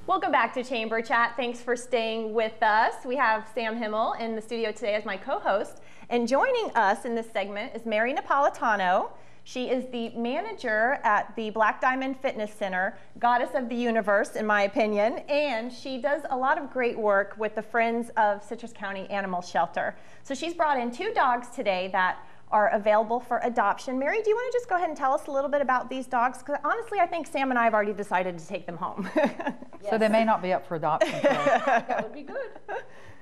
Welcome back to Chamber Chat. Thanks for staying with us. We have Sam Himmel in the studio today as my co-host. And joining us in this segment is Mary Napolitano. She is the manager at the Black Diamond Fitness Center, goddess of the universe, in my opinion. And she does a lot of great work with the Friends of Citrus County Animal Shelter. So she's brought in 2 dogs today that are available for adoption. Mary, do you want to just go ahead and tell us a little bit about these dogs? Because honestly, I think Sam and I have already decided to take them home. Yes. So they may not be up for adoption. That would be good.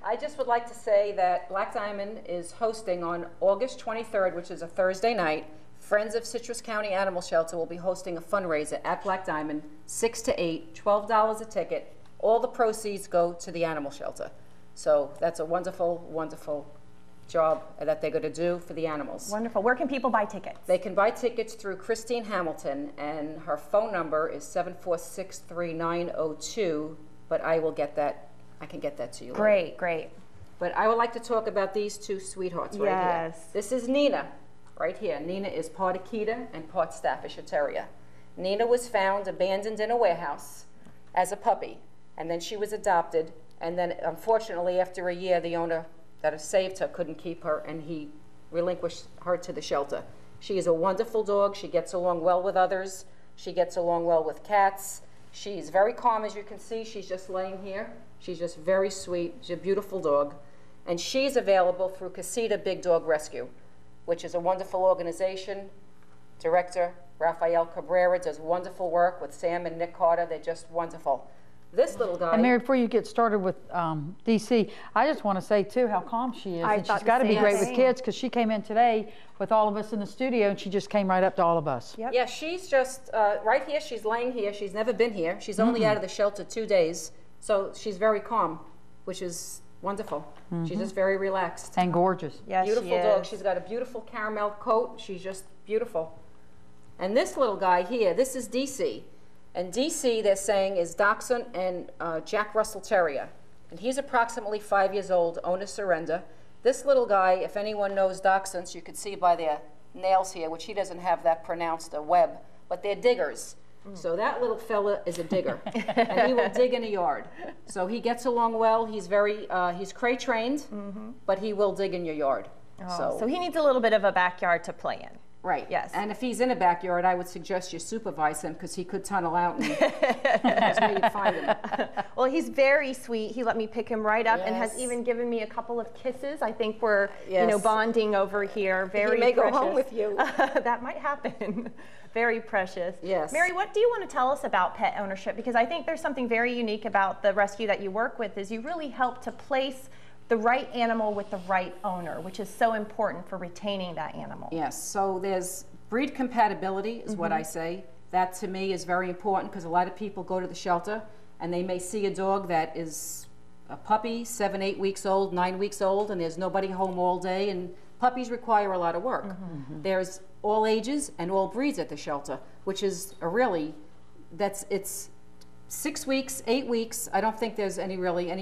I just would like to say that Black Diamond is hosting on August 23rd, which is a Thursday night. Friends of Citrus County Animal Shelter will be hosting a fundraiser at Black Diamond, 6 to 8, $12 a ticket. All the proceeds go to the animal shelter. So that's a wonderful, wonderful job that they're going to do for the animals. Wonderful. Where can people buy tickets? They can buy tickets through Christine Hamilton, and her phone number is 746-3902, but I will get that. I can get that to you later. Great, great. But I would like to talk about these 2 sweethearts right here. This is Nina, right here. Nina is part Akita and part Staffordshire Terrier. Nina was found abandoned in a warehouse as a puppy, and then she was adopted, and then unfortunately after a year the owner that have saved her couldn't keep her, and he relinquished her to the shelter. She is a wonderful dog. She gets along well with others. She gets along well with cats. She's very calm, as you can see. She's just laying here. She's just very sweet. She's a beautiful dog. And she's available through Casita Big Dog Rescue, which is a wonderful organization. Director Rafael Cabrera does wonderful work with Sam and Nick Carter. They're just wonderful. This little guy. And Mary, before you get started with DC, I just want to say too how calm she is. And she's got to be great with kids, because she came in today with all of us in the studio and she just came right up to all of us. Yep. Yeah, she's just right here. She's laying here. She's never been here. She's only out of the shelter 2 days. So she's very calm, which is wonderful. She's just very relaxed. And gorgeous. Yes, beautiful dog. She's got a beautiful caramel coat. She's just beautiful. And this little guy here, this is DC. And DC, they're saying, is Dachshund and Jack Russell Terrier. And he's approximately 5 years old, owner surrender. This little guy, if anyone knows Dachshunds, you can see by their nails here, which he doesn't have that pronounced a web, but they're diggers. So that little fella is a digger, and he will dig in a yard. So he gets along well. He's very, he's crate trained, but he will dig in your yard. Oh, so he needs a little bit of a backyard to play in. Right. Yes. And if he's in a backyard, I would suggest you supervise him, because he could tunnel out and that's where you'd find him. Well, he's very sweet. He let me pick him right up and has even given me a couple of kisses. I think we're, you know, bonding over here. Very he may precious. go home with you. That might happen. Very precious. Yes. Mary, what do you want to tell us about pet ownership? Because I think there's something very unique about the rescue that you work with, is you really help to place the right animal with the right owner, which is so important for retaining that animal. Yes, so there's breed compatibility is what I say. That to me is very important, because a lot of people go to the shelter and they may see a dog that is a puppy, 7, 8 weeks old, 9 weeks old, and there's nobody home all day, and puppies require a lot of work. There's all ages and all breeds at the shelter, which is a really, it's 6 weeks, 8 weeks. I don't think there's any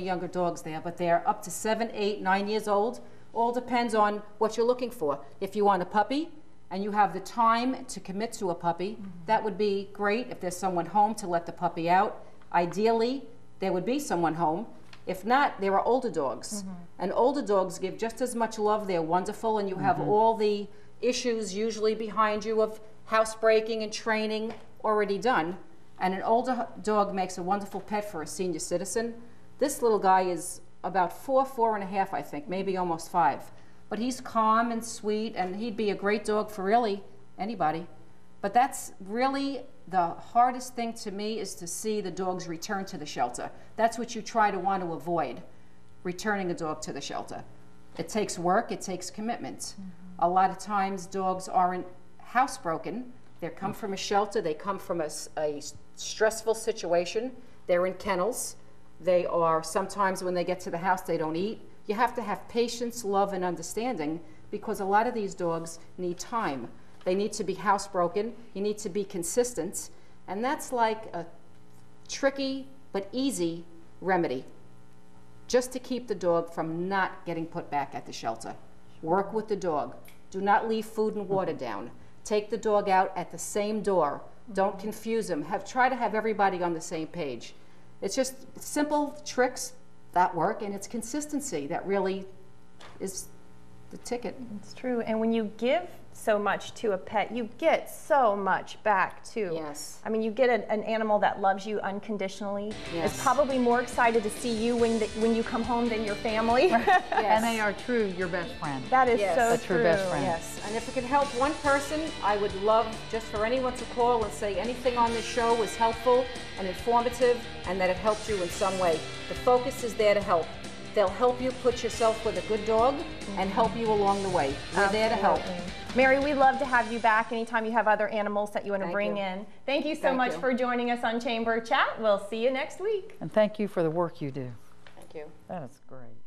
younger dogs there, but they're up to 7, 8, 9 years old. All depends on what you're looking for. If you want a puppy and you have the time to commit to a puppy, that would be great if there's someone home to let the puppy out. Ideally, there would be someone home. If not, there are older dogs. And older dogs give just as much love. They're wonderful, and you have all the issues usually behind you of housebreaking and training already done. And an older dog makes a wonderful pet for a senior citizen. This little guy is about 4, 4.5, I think, maybe almost 5. But he's calm and sweet, and he'd be a great dog for really anybody. But that's really the hardest thing to me, is to see the dogs return to the shelter. That's what you try to want to avoid, returning a dog to the shelter. It takes work, it takes commitment. A lot of times dogs aren't housebroken. They come from a shelter, they come from a stressful situation. They're in kennels. They are, sometimes when they get to the house, they don't eat. You have to have patience, love, and understanding, because a lot of these dogs need time. They need to be housebroken. You need to be consistent. And that's like a tricky but easy remedy, just to keep the dog from not getting put back at the shelter. Work with the dog. Do not leave food and water down. Take the dog out at the same door. Don't confuse them. Try to have everybody on the same page. It's just simple tricks that work, and it's consistency that really is the ticket. It's true. And when you give so much to a pet, you get so much back too. Yes. I mean, you get an animal that loves you unconditionally. Yes. Is probably more excited to see you when you come home than your family. Yes. And they are true, your best friend. That is Yes. so A true best friend. Yes, and if it could help one person, I would love just for anyone to call and say anything on this show was helpful and informative and that it helped you in some way. The focus is there to help. They'll help you put yourself with a good dog and help you along the way. We're there to help. Mary, we'd love to have you back anytime you have other animals that you want to bring in. Thank you so much for joining us on Chamber Chat. We'll see you next week. And thank you for the work you do. Thank you. That is great.